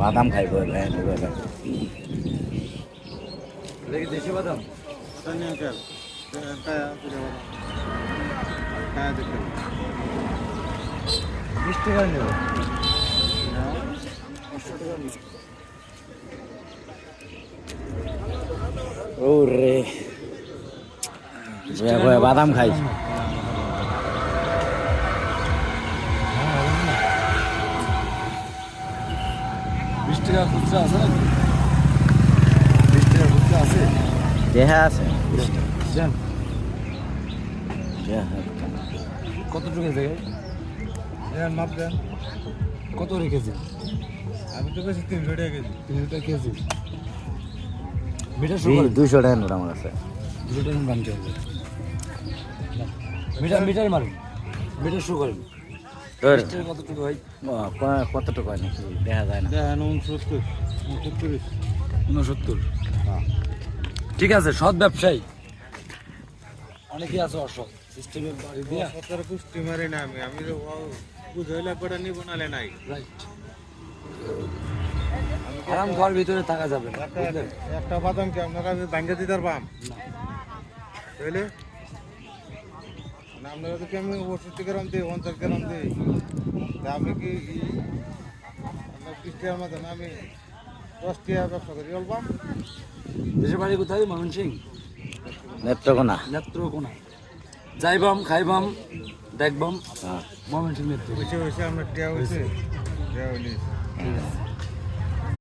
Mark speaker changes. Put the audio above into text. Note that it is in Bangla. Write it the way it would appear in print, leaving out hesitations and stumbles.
Speaker 1: বাদাম খাইব
Speaker 2: দেশি বাদাম মিষ্টি করে নেব
Speaker 1: ওরে বাদাম খাই
Speaker 2: মিষ্টি খুচরা আছে না মিষ্টি খুচরা আছে
Speaker 1: দেহা আছে
Speaker 2: দেন
Speaker 1: দেহা
Speaker 2: কতটুকু জায়গায়
Speaker 3: দেন মাপ দেন
Speaker 2: কত রেখেছে
Speaker 3: আমি তো বেশি 300 টাকা কেজি
Speaker 2: 300 টাকা কেজি মিটার শুরু
Speaker 1: 200 টাকা নোট আমার কাছে
Speaker 2: 200 টাকা বানতে হবে মিটার মারুন মিটার শুরু করেন
Speaker 1: তোর
Speaker 2: মিটার কতটুকু হয়
Speaker 1: কতটুকু হয় নাকি দেখা যায় না
Speaker 3: দেন 69
Speaker 2: 69 ঠিক আছে সৎ ব্যবসায়ী অনেকেই আছে অসৎ সিস্টেমের বাড়ি দিয়া
Speaker 3: সতের পুষ্টি মারি না আমি তো বুঝাইলে কটা নিব নালে নাই
Speaker 2: রাইট আরাম ঘর ভিতরে থাকা যাবে না বুঝলেন?
Speaker 3: একটা বাদাম কি আপনারা আমি ভাঙ্গা দিতে পারবাম বুঝলে আপনারা তো কি আমি 65 গ্রাম দিই 50 গ্রাম দিই আমি কি আপনার 20 টাকার মতো আমি 10 টাকা ব্যবসা করি বলবাম
Speaker 2: দেশের বাড়ি কোথায় ময়মনসিং
Speaker 1: নেত্রকোনা
Speaker 2: নেত্রকোনা যাইবাম খাইবাম দেখবাম
Speaker 1: হ্যাঁ
Speaker 2: ময়মনসিং নেত্র
Speaker 3: হয়েছে আমরা টিয়া হয়েছে টিয়া হইলে